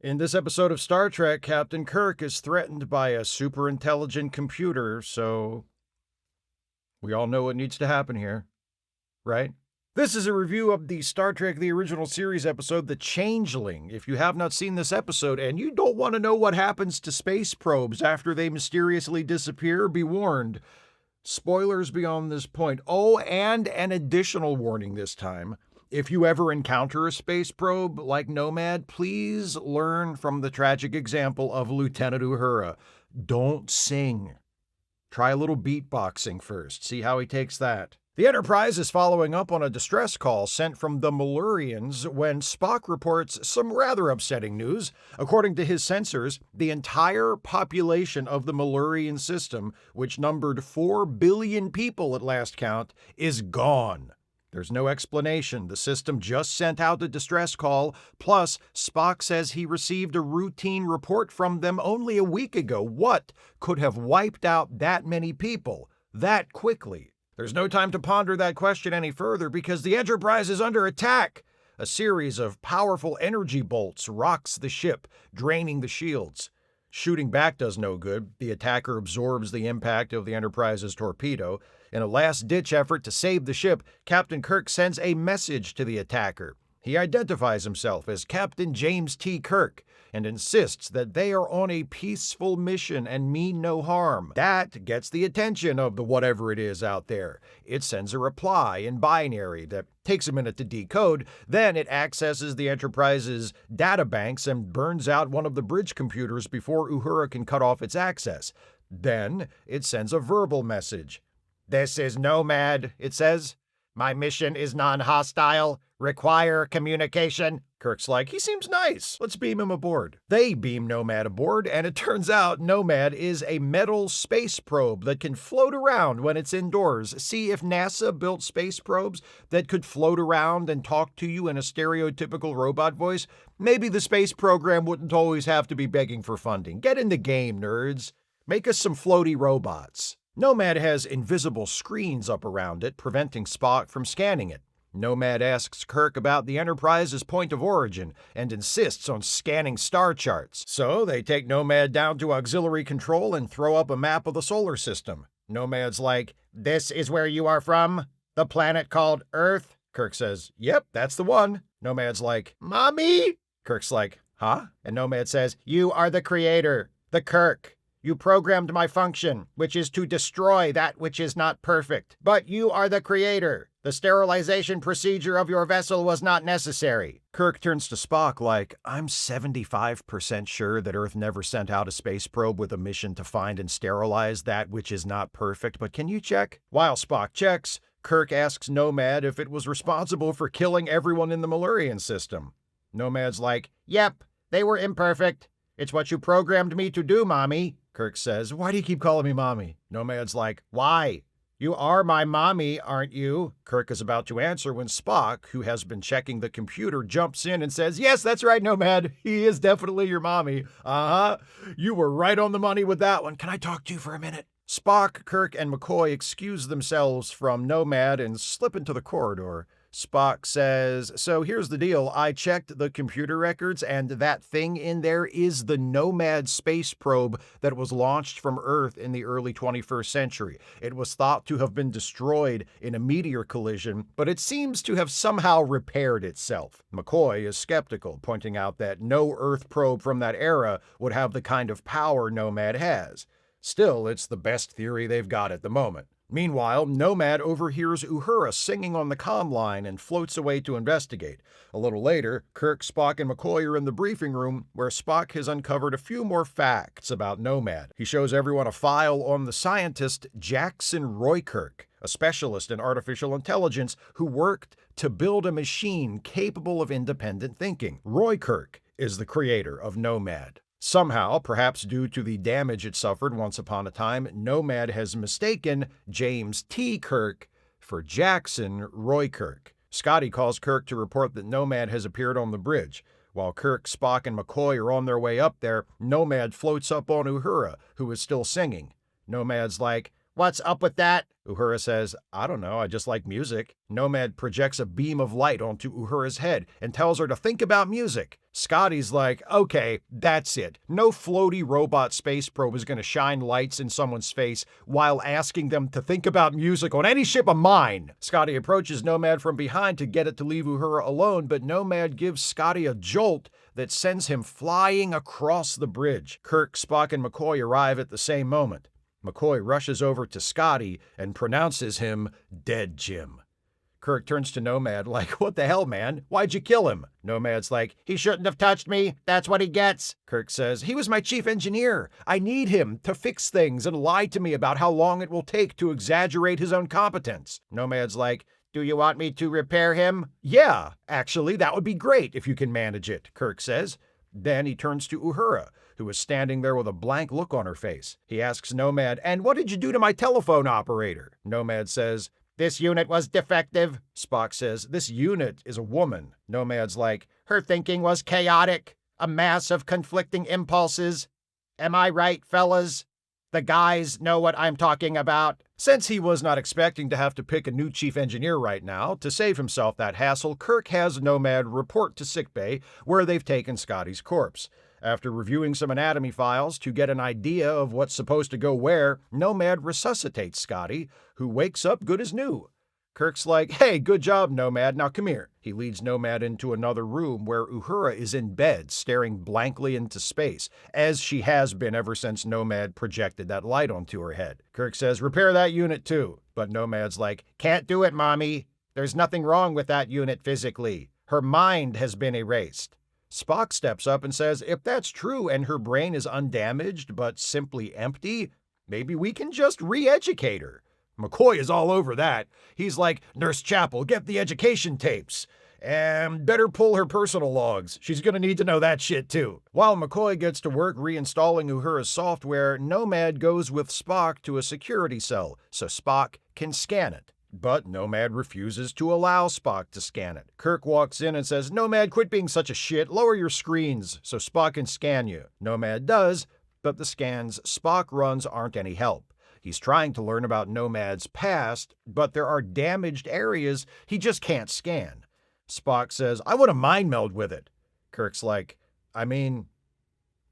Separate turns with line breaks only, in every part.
In this episode of Star Trek, Captain Kirk is threatened by a super intelligent computer, so we all know what needs to happen here, right? This is a review of the Star Trek The Original Series episode, The Changeling. If you have not seen this episode and you don't want to know what happens to space probes after they mysteriously disappear, be warned. Spoilers beyond this point. Oh, and an additional warning this time. If you ever encounter a space probe like Nomad, please learn from the tragic example of Lieutenant Uhura. Don't sing. Try a little beatboxing first. See how he takes that. The Enterprise is following up on a distress call sent from the Malurians when Spock reports some rather upsetting news. According to his sensors, the entire population of the Malurian system, which numbered 4 billion people at last count, is gone. There's no explanation. The system just sent out a distress call. Plus, Spock says he received a routine report from them only a week ago. What could have wiped out that many people that quickly? There's no time to ponder that question any further because the Enterprise is under attack. A series of powerful energy bolts rocks the ship, draining the shields. Shooting back does no good. The attacker absorbs the impact of the Enterprise's torpedo. In a last-ditch effort to save the ship, Captain Kirk sends a message to the attacker. He identifies himself as Captain James T. Kirk and insists that they are on a peaceful mission and mean no harm. That gets the attention of the whatever it is out there. It sends a reply in binary that takes a minute to decode. Then it accesses the Enterprise's databanks and burns out one of the bridge computers before Uhura can cut off its access. Then it sends a verbal message. "This is Nomad," it says. "My mission is non-hostile. Require communication." Kirk's like, he seems nice. Let's beam him aboard. They beam Nomad aboard, and it turns out Nomad is a metal space probe that can float around when it's indoors. See, if NASA built space probes that could float around and talk to you in a stereotypical robot voice, maybe the space program wouldn't always have to be begging for funding. Get in the game, nerds. Make us some floaty robots. Nomad has invisible screens up around it, preventing Spock from scanning it. Nomad asks Kirk about the Enterprise's point of origin and insists on scanning star charts. So they take Nomad down to auxiliary control and throw up a map of the solar system. Nomad's like, "This is where you are from? The planet called Earth?" Kirk says, "Yep, that's the one." Nomad's like, "Mommy?" Kirk's like, "Huh?" And Nomad says, "You are the creator, the Kirk. You programmed my function, which is to destroy that which is not perfect. But you are the creator. The sterilization procedure of your vessel was not necessary." Kirk turns to Spock like, "I'm 75% sure that Earth never sent out a space probe with a mission to find and sterilize that which is not perfect, but can you check?" While Spock checks, Kirk asks Nomad if it was responsible for killing everyone in the Malurian system. Nomad's like, "Yep, they were imperfect. It's what you programmed me to do, Mommy." Kirk says, "Why do you keep calling me Mommy?" Nomad's like, "Why? You are my mommy, aren't you?" Kirk is about to answer when Spock, who has been checking the computer, jumps in and says, "Yes, that's right, Nomad. He is definitely your mommy. Uh-huh. You were right on the money with that one. Can I talk to you for a minute?" Spock, Kirk, and McCoy excuse themselves from Nomad and slip into the corridor. Spock says, "So here's the deal. I checked the computer records, and that thing in there is the Nomad space probe that was launched from Earth in the early 21st century. It was thought to have been destroyed in a meteor collision, but it seems to have somehow repaired itself." McCoy is skeptical, pointing out that no Earth probe from that era would have the kind of power Nomad has. Still, it's the best theory they've got at the moment. Meanwhile, Nomad overhears Uhura singing on the comm line and floats away to investigate. A little later, Kirk, Spock, and McCoy are in the briefing room where Spock has uncovered a few more facts about Nomad. He shows everyone a file on the scientist Jackson Roykirk, a specialist in artificial intelligence who worked to build a machine capable of independent thinking. Roykirk is the creator of Nomad. Somehow, perhaps due to the damage it suffered once upon a time, Nomad has mistaken James T. Kirk for Jackson Roykirk. Scotty calls Kirk to report that Nomad has appeared on the bridge. While Kirk, Spock, and McCoy are on their way up there, Nomad floats up on Uhura, who is still singing. Nomad's like, What's up with that? Uhura says, I don't know, I just like music. Nomad projects a beam of light onto Uhura's head and tells her to think about music. Scotty's like, okay, that's it. No floaty robot space probe is going to shine lights in someone's face while asking them to think about music on any ship of mine. Scotty approaches Nomad from behind to get it to leave Uhura alone, but Nomad gives Scotty a jolt that sends him flying across the bridge. Kirk, Spock, and McCoy arrive at the same moment. McCoy rushes over to Scotty and pronounces him Dead Jim. Kirk turns to Nomad like, what the hell, man? Why'd you kill him? Nomad's like, he shouldn't have touched me. That's what he gets. Kirk says, he was my chief engineer. I need him to fix things and lie to me about how long it will take to exaggerate his own competence. Nomad's like, do you want me to repair him? Yeah, actually, that would be great if you can manage it, Kirk says. Then he turns to Uhura, who is standing there with a blank look on her face. He asks Nomad, and what did you do to my telephone operator? Nomad says, this unit was defective. Spock says, this unit is a woman. Nomad's like, her thinking was chaotic, a mass of conflicting impulses. Am I right, fellas? The guys know what I'm talking about. Since he was not expecting to have to pick a new chief engineer right now, to save himself that hassle, Kirk has Nomad report to sickbay where they've taken Scotty's corpse. After reviewing some anatomy files to get an idea of what's supposed to go where, Nomad resuscitates Scotty, who wakes up good as new. Kirk's like, hey, good job, Nomad, now come here. He leads Nomad into another room where Uhura is in bed, staring blankly into space, as she has been ever since Nomad projected that light onto her head. Kirk says, repair that unit too. But Nomad's like, can't do it, Mommy. There's nothing wrong with that unit physically. Her mind has been erased. Spock steps up and says, if that's true and her brain is undamaged but simply empty, maybe we can just re-educate her. McCoy is all over that. He's like, Nurse Chapel, get the education tapes. And better pull her personal logs. She's going to need to know that shit too. While McCoy gets to work reinstalling Uhura's software, Nomad goes with Spock to a security cell so Spock can scan it. But Nomad refuses to allow Spock to scan it. Kirk walks in and says, Nomad, quit being such a shit. Lower your screens so Spock can scan you. Nomad does, but the scans Spock runs aren't any help. He's trying to learn about Nomad's past, but there are damaged areas he just can't scan. Spock says, I want to mind meld with it. Kirk's like, I mean,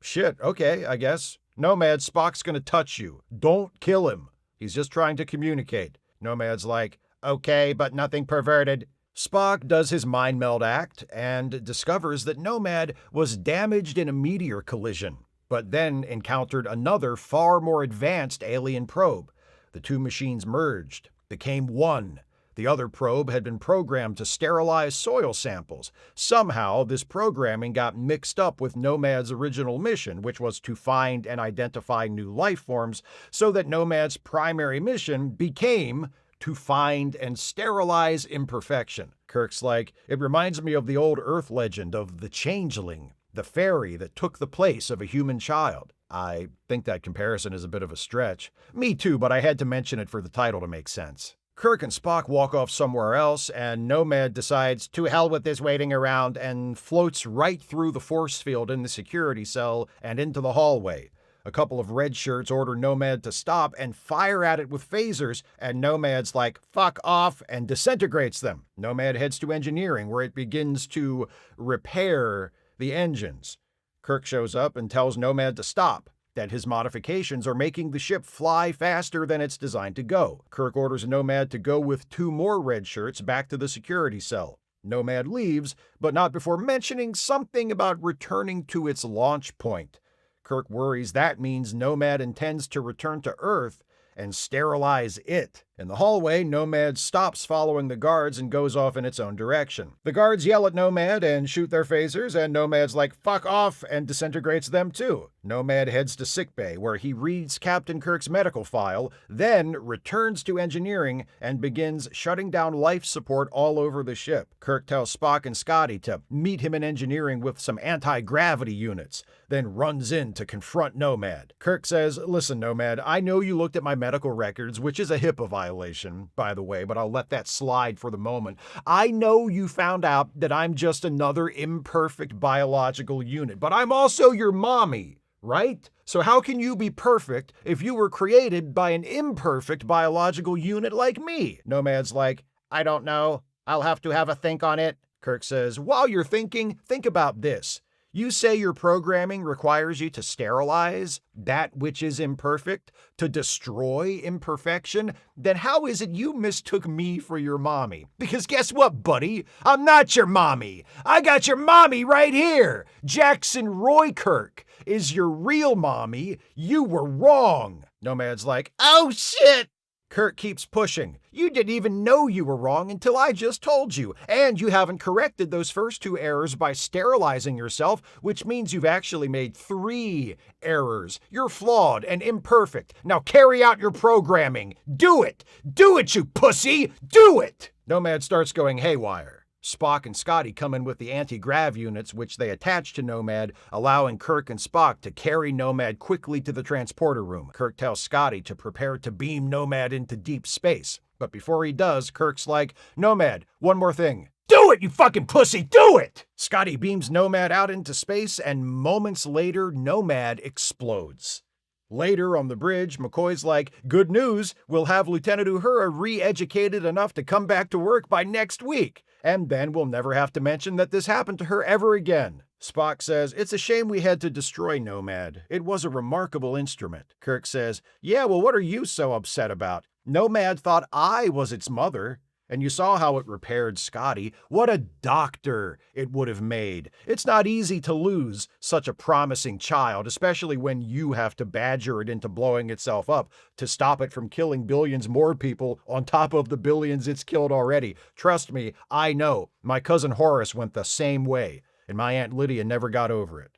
shit, okay, I guess. Nomad, Spock's gonna touch you. Don't kill him. He's just trying to communicate. Nomad's like, okay, but nothing perverted. Spock does his mind meld act and discovers that Nomad was damaged in a meteor collision, but then encountered another far more advanced alien probe. The two machines merged, became one. The other probe had been programmed to sterilize soil samples. Somehow, this programming got mixed up with Nomad's original mission, which was to find and identify new life forms, so that Nomad's primary mission became to find and sterilize imperfection. Kirk's like, it reminds me of the old Earth legend of the Changeling, the fairy that took the place of a human child. I think that comparison is a bit of a stretch. Me too, but I had to mention it for the title to make sense. Kirk and Spock walk off somewhere else, and Nomad decides, to hell with this waiting around, and floats right through the force field in the security cell and into the hallway. A couple of red shirts order Nomad to stop and fire at it with phasers, and Nomad's like, fuck off, and disintegrates them. Nomad heads to engineering, where it begins to repair the engines. Kirk shows up and tells Nomad to stop, that his modifications are making the ship fly faster than it's designed to go. Kirk orders Nomad to go with two more red shirts back to the security cell. Nomad leaves, but not before mentioning something about returning to its launch point. Kirk worries that means Nomad intends to return to Earth and sterilize it. In the hallway, Nomad stops following the guards and goes off in its own direction. The guards yell at Nomad and shoot their phasers, and Nomad's like, fuck off, and disintegrates them too. Nomad heads to sickbay, where he reads Captain Kirk's medical file, then returns to engineering and begins shutting down life support all over the ship. Kirk tells Spock and Scotty to meet him in engineering with some anti-gravity units, then runs in to confront Nomad. Kirk says, listen, Nomad, I know you looked at my medical records, which is a HIPAA violation, by the way, but I'll let that slide for the moment. I know you found out that I'm just another imperfect biological unit, but I'm also your mommy. right? So how can you be perfect if you were created by an imperfect biological unit like me? Nomad's like, I don't know. I'll have to have a think on it. Kirk says, while you're thinking, think about this. You say your programming requires you to sterilize that which is imperfect, to destroy imperfection. Then how is it you mistook me for your mommy? Because guess what, buddy? I'm not your mommy. I got your mommy right here. Jackson Roy Kirk is your real mommy. You were wrong. Nomad's like, oh shit. Kirk keeps pushing. You didn't even know you were wrong until I just told you. And you haven't corrected those first 2 errors by sterilizing yourself, which means you've actually made 3 errors. You're flawed and imperfect. Now carry out your programming. Do it! Do it, you pussy! Do it! Nomad starts going haywire. Spock and Scotty come in with the anti-grav units, which they attach to Nomad, allowing Kirk and Spock to carry Nomad quickly to the transporter room. Kirk tells Scotty to prepare to beam Nomad into deep space. But before he does, Kirk's like, Nomad, one more thing. Do it, you fucking pussy, do it! Scotty beams Nomad out into space, and moments later, Nomad explodes. Later on the bridge, McCoy's like, good news, we'll have Lieutenant Uhura re-educated enough to come back to work by next week. And then we'll never have to mention that this happened to her ever again. Spock says, it's a shame we had to destroy Nomad. It was a remarkable instrument. Kirk says, yeah, well, what are you so upset about? Nomad thought I was its mother. And you saw how it repaired Scotty. What a doctor it would have made. It's not easy to lose such a promising child, especially when you have to badger it into blowing itself up to stop it from killing billions more people on top of the billions it's killed already. Trust me, I know. My cousin Horace went the same way, and my Aunt Lydia never got over it.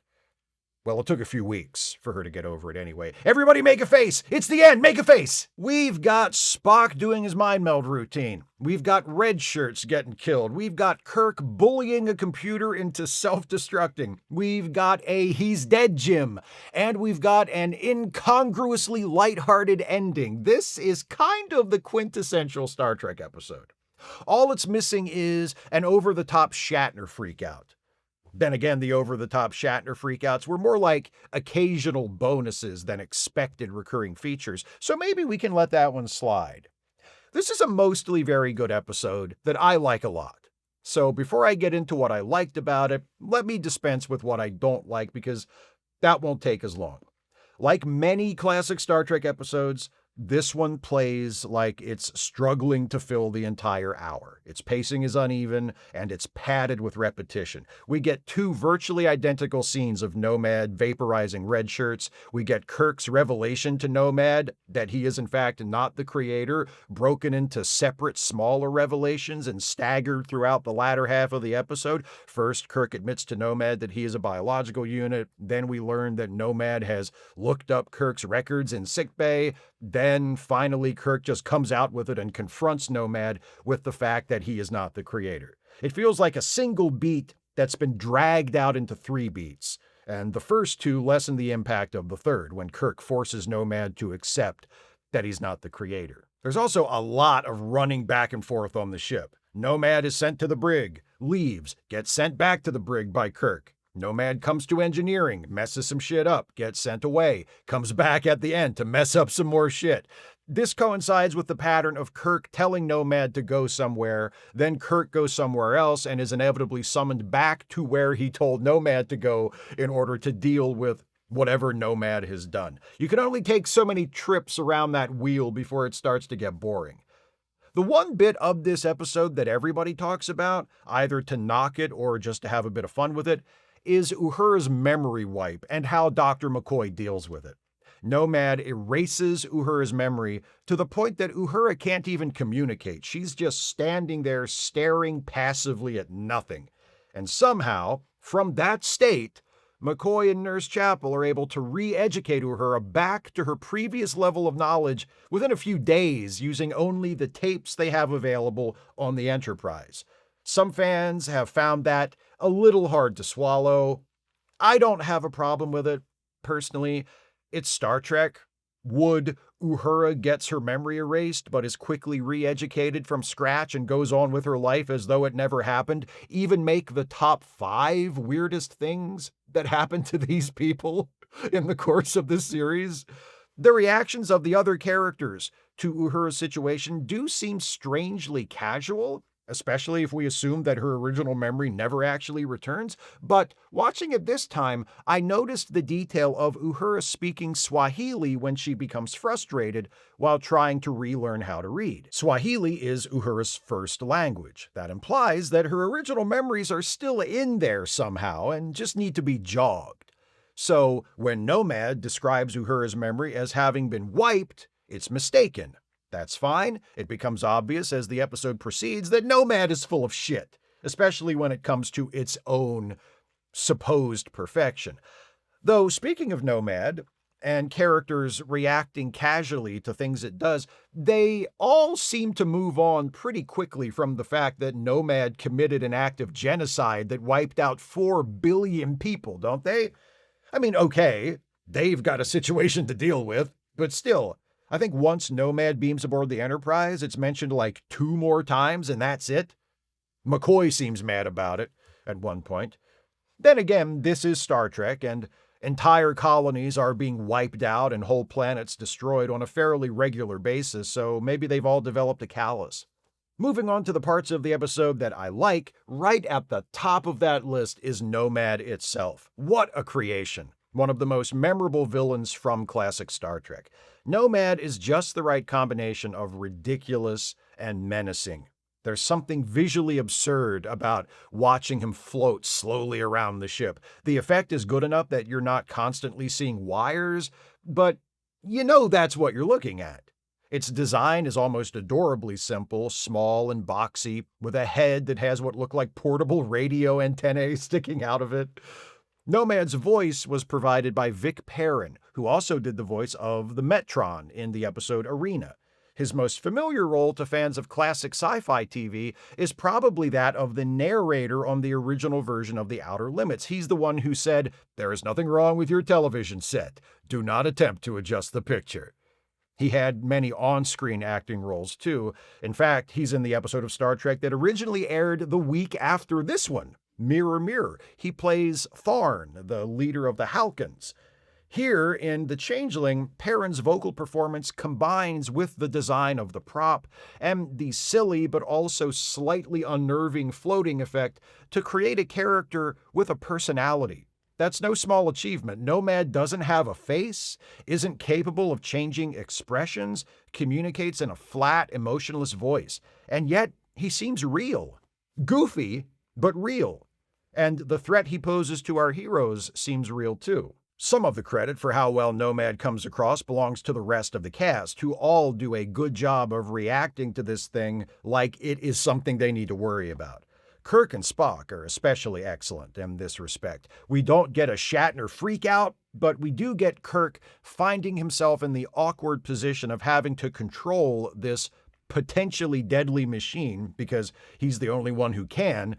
Well, it took a few weeks for her to get over it anyway. Everybody make a face! It's the end! Make a face! We've got Spock doing his mind meld routine. We've got red shirts getting killed. We've got Kirk bullying a computer into self-destructing. We've got a he's dead Jim. And we've got an incongruously lighthearted ending. This is kind of the quintessential Star Trek episode. All it's missing is an over-the-top Shatner freakout. Then again, the over-the-top Shatner freakouts were more like occasional bonuses than expected recurring features, so maybe we can let that one slide. This is a mostly very good episode that I like a lot. So before I get into what I liked about it, let me dispense with what I don't like because that won't take as long. Like many classic Star Trek episodes, this one plays like it's struggling to fill the entire hour. Its pacing is uneven, and it's padded with repetition. We get 2 virtually identical scenes of Nomad vaporizing red shirts. We get Kirk's revelation to Nomad that he is in fact not the creator, broken into separate, smaller revelations and staggered throughout the latter half of the episode. First, Kirk admits to Nomad that he is a biological unit. Then we learn that Nomad has looked up Kirk's records in sickbay. Then finally, Kirk just comes out with it and confronts Nomad with the fact that he is not the creator. It feels like a single beat that's been dragged out into 3 beats, and the first 2 lessen the impact of the third when Kirk forces Nomad to accept that he's not the creator. There's also a lot of running back and forth on the ship. Nomad is sent to the brig, leaves, gets sent back to the brig by Kirk. Nomad comes to engineering, messes some shit up, gets sent away, comes back at the end to mess up some more shit. This coincides with the pattern of Kirk telling Nomad to go somewhere, then Kirk goes somewhere else and is inevitably summoned back to where he told Nomad to go in order to deal with whatever Nomad has done. You can only take so many trips around that wheel before it starts to get boring. The one bit of this episode that everybody talks about, either to knock it or just to have a bit of fun with it, is Uhura's memory wipe and how Dr. McCoy deals with it. Nomad erases Uhura's memory to the point that Uhura can't even communicate. She's just standing there staring passively at nothing. And somehow, from that state, McCoy and Nurse Chapel are able to re-educate Uhura back to her previous level of knowledge within a few days using only the tapes they have available on the Enterprise. Some fans have found that a little hard to swallow. I don't have a problem with it, personally. It's Star Trek. Would Uhura gets her memory erased but is quickly re-educated from scratch and goes on with her life as though it never happened even make the top 5 weirdest things that happened to these people in the course of this series? The reactions of the other characters to Uhura's situation do seem strangely casual, especially if we assume that her original memory never actually returns. But watching it this time, I noticed the detail of Uhura speaking Swahili when she becomes frustrated while trying to relearn how to read. Swahili is Uhura's first language. That implies that her original memories are still in there somehow and just need to be jogged. So when Nomad describes Uhura's memory as having been wiped, it's mistaken. That's fine. It becomes obvious as the episode proceeds that Nomad is full of shit, especially when it comes to its own supposed perfection. Though, speaking of Nomad and characters reacting casually to things it does, they all seem to move on pretty quickly from the fact that Nomad committed an act of genocide that wiped out 4 billion people, don't they? I mean, okay, they've got a situation to deal with, but still, I think once Nomad beams aboard the Enterprise, it's mentioned like 2 more times, and that's it. McCoy seems mad about it at one point. Then again, this is Star Trek, and entire colonies are being wiped out and whole planets destroyed on a fairly regular basis, so maybe they've all developed a callus. Moving on to the parts of the episode that I like, right at the top of that list is Nomad itself. What a creation! One of the most memorable villains from classic Star Trek. Nomad is just the right combination of ridiculous and menacing. There's something visually absurd about watching him float slowly around the ship. The effect is good enough that you're not constantly seeing wires, but you know that's what you're looking at. Its design is almost adorably simple, small and boxy, with a head that has what look like portable radio antennae sticking out of it. Nomad's voice was provided by Vic Perrin, who also did the voice of the Metron in the episode Arena. His most familiar role to fans of classic sci-fi TV is probably that of the narrator on the original version of The Outer Limits. He's the one who said, "There is nothing wrong with your television set. Do not attempt to adjust the picture." He had many on-screen acting roles, too. In fact, he's in the episode of Star Trek that originally aired the week after this one, Mirror Mirror. He plays Tharn, the leader of the Halkans. Here, in The Changeling, Perrin's vocal performance combines with the design of the prop and the silly but also slightly unnerving floating effect to create a character with a personality. That's no small achievement. Nomad doesn't have a face, isn't capable of changing expressions, communicates in a flat, emotionless voice, and yet he seems real. Goofy, but real. And the threat he poses to our heroes seems real too. Some of the credit for how well Nomad comes across belongs to the rest of the cast, who all do a good job of reacting to this thing like it is something they need to worry about. Kirk and Spock are especially excellent in this respect. We don't get a Shatner freakout, but we do get Kirk finding himself in the awkward position of having to control this potentially deadly machine, because he's the only one who can,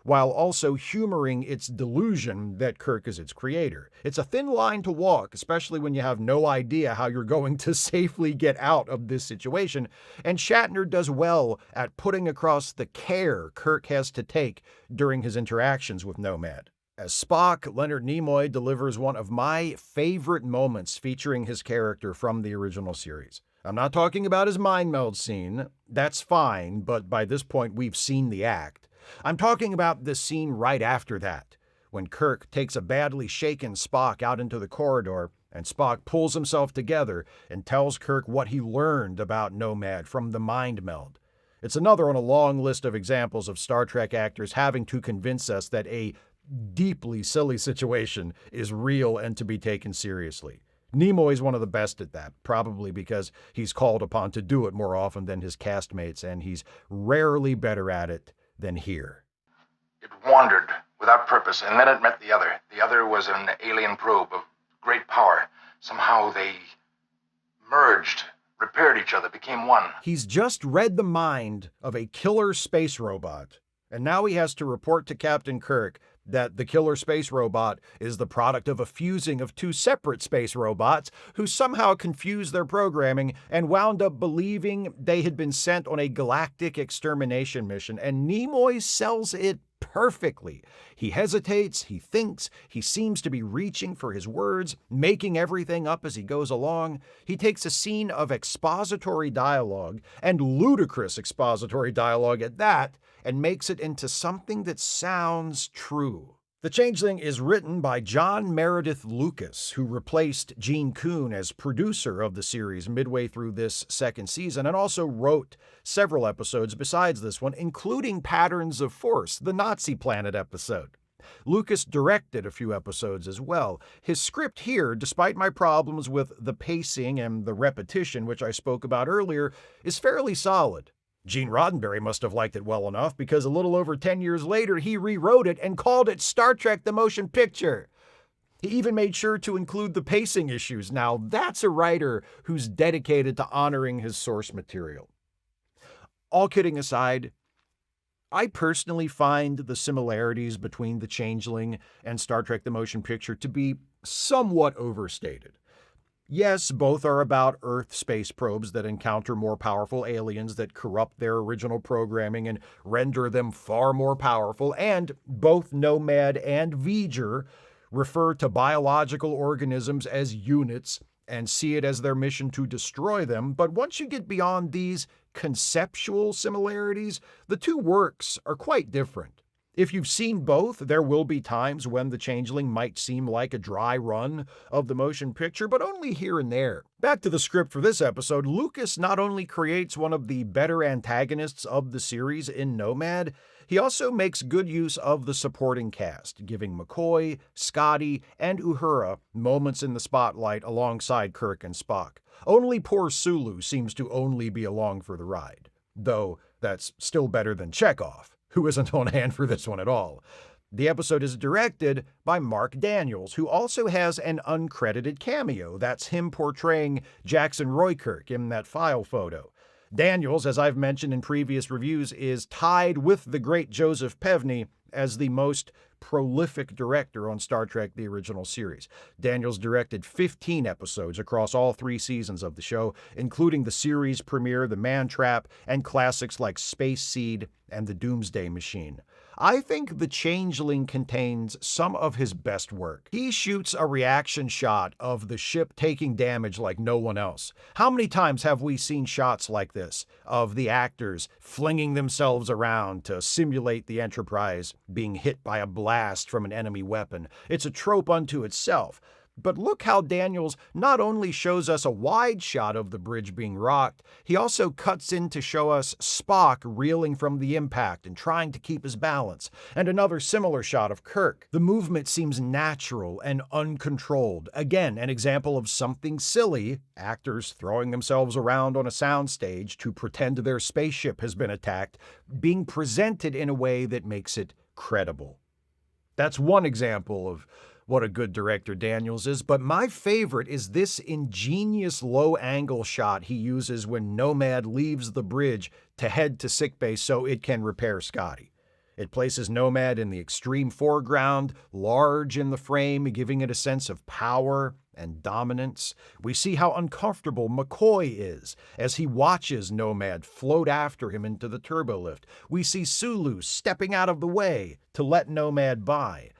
while also humoring its delusion that Kirk is its creator. It's a thin line to walk, especially when you have no idea how you're going to safely get out of this situation, and Shatner does well at putting across the care Kirk has to take during his interactions with Nomad. As Spock, Leonard Nimoy delivers one of my favorite moments featuring his character from the original series. I'm not talking about his mind meld scene. That's fine, but by this point we've seen the act. I'm talking about the scene right after that, when Kirk takes a badly shaken Spock out into the corridor, and Spock pulls himself together and tells Kirk what he learned about Nomad from the mind meld. It's another on a long list of examples of Star Trek actors having to convince us that a deeply silly situation is real and to be taken seriously. Nimoy is one of the best at that, probably because he's called upon to do it more often than his castmates, and he's rarely better at it than here.
It wandered without purpose, and then it met the other. The other was an alien probe of great power. Somehow they merged, repaired each other, became one.
He's just read the mind of a killer space robot, and now he has to report to Captain Kirk that the killer space robot is the product of a fusing of two separate space robots who somehow confused their programming and wound up believing they had been sent on a galactic extermination mission, and Nimoy sells it perfectly. He hesitates, he thinks, he seems to be reaching for his words, making everything up as he goes along. He takes a scene of expository dialogue, and ludicrous expository dialogue at that, and makes it into something that sounds true. The Changeling is written by John Meredith Lucas, who replaced Gene Kuhn as producer of the series midway through this second season, and also wrote several episodes besides this one, including Patterns of Force, the Nazi Planet episode. Lucas directed a few episodes as well. His script here, despite my problems with the pacing and the repetition, which I spoke about earlier, is fairly solid. Gene Roddenberry must have liked it well enough because a little over 10 years later, he rewrote it and called it Star Trek the Motion Picture. He even made sure to include the pacing issues. Now, that's a writer who's dedicated to honoring his source material. All kidding aside, I personally find the similarities between The Changeling and Star Trek the Motion Picture to be somewhat overstated. Yes, both are about Earth space probes that encounter more powerful aliens that corrupt their original programming and render them far more powerful, and both Nomad and V'ger refer to biological organisms as units and see it as their mission to destroy them. But once you get beyond these conceptual similarities, the two works are quite different. If you've seen both, there will be times when The Changeling might seem like a dry run of the motion picture, but only here and there. Back to the script for this episode, Lucas not only creates one of the better antagonists of the series in Nomad, he also makes good use of the supporting cast, giving McCoy, Scotty, and Uhura moments in the spotlight alongside Kirk and Spock. Only poor Sulu seems to only be along for the ride, though that's still better than Chekhov, who isn't on hand for this one at all. The episode is directed by Mark Daniels, who also has an uncredited cameo. That's him portraying Jackson Roykirk in that file photo. Daniels, as I've mentioned in previous reviews, is tied with the great Joseph Pevney as the most prolific director on Star Trek the original series. Daniels directed 15 episodes across all 3 seasons of the show, including the series premiere The Man Trap and classics like Space Seed and The Doomsday Machine. I think The Changeling contains some of his best work. He shoots a reaction shot of the ship taking damage like no one else. How many times have we seen shots like this of the actors flinging themselves around to simulate the Enterprise being hit by a blast from an enemy weapon? It's a trope unto itself. But look how Daniels not only shows us a wide shot of the bridge being rocked, he also cuts in to show us Spock reeling from the impact and trying to keep his balance, and another similar shot of Kirk. The movement seems natural and uncontrolled. Again, an example of something silly, actors throwing themselves around on a soundstage to pretend their spaceship has been attacked, being presented in a way that makes it credible. That's one example of what a good director Daniels is, but my favorite is this ingenious low-angle shot he uses when Nomad leaves the bridge to head to sickbay so it can repair Scotty. It places Nomad in the extreme foreground, large in the frame, giving it a sense of power and dominance. We see how uncomfortable McCoy is as he watches Nomad float after him into the turbolift. We see Sulu stepping out of the way to let Nomad by.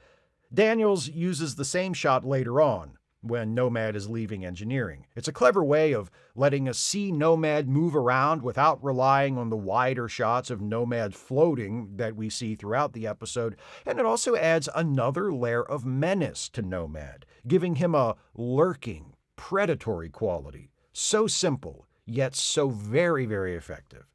Daniels uses the same shot later on, when Nomad is leaving engineering. It's a clever way of letting us see Nomad move around without relying on the wider shots of Nomad floating that we see throughout the episode, and it also adds another layer of menace to Nomad, giving him a lurking, predatory quality. So simple, yet so very, very effective.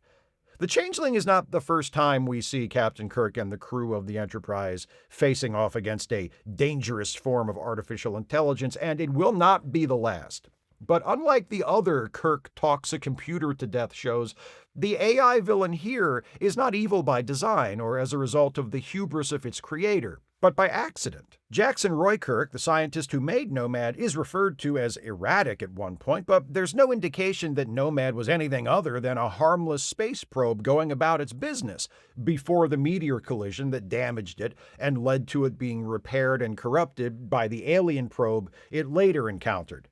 The Changeling is not the first time we see Captain Kirk and the crew of the Enterprise facing off against a dangerous form of artificial intelligence, and it will not be the last. But unlike the other Kirk talks a computer to death shows, the AI villain here is not evil by design or as a result of the hubris of its creator, but by accident. Jackson Roykirk, the scientist who made Nomad, is referred to as erratic at one point, but there's no indication that Nomad was anything other than a harmless space probe going about its business before the meteor collision that damaged it and led to it being repaired and corrupted by the alien probe it later encountered.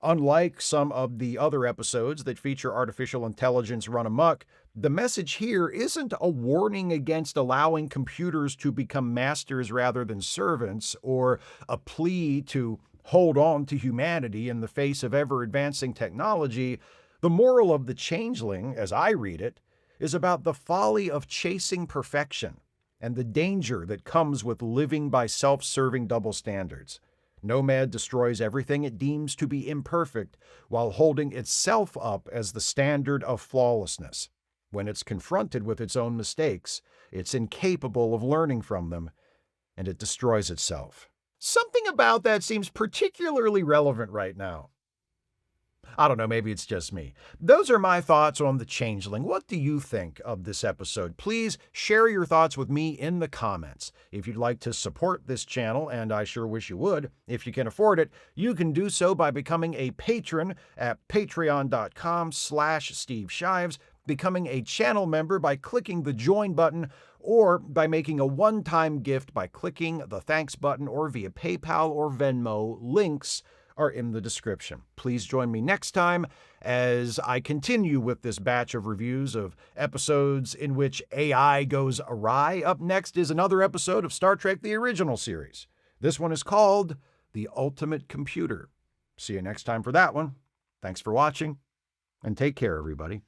Unlike some of the other episodes that feature artificial intelligence run amok, the message here isn't a warning against allowing computers to become masters rather than servants, or a plea to hold on to humanity in the face of ever-advancing technology. The moral of the Changeling, as I read it, is about the folly of chasing perfection and the danger that comes with living by self-serving double standards. Nomad destroys everything it deems to be imperfect while holding itself up as the standard of flawlessness. When it's confronted with its own mistakes, it's incapable of learning from them, and it destroys itself. Something about that seems particularly relevant right now. I don't know, maybe it's just me. Those are my thoughts on The Changeling. What do you think of this episode? Please share your thoughts with me in the comments. If you'd like to support this channel, and I sure wish you would, if you can afford it, you can do so by becoming a patron at patreon.com/Steve Shives, becoming a channel member by clicking the join button, or by making a one-time gift by clicking the thanks button, or via PayPal or Venmo. Links are in the description. Please join me next time as I continue with this batch of reviews of episodes in which AI goes awry. Up next is another episode of Star Trek: The Original Series. This one is called The Ultimate Computer. See you next time for that one. Thanks for watching, and take care, everybody.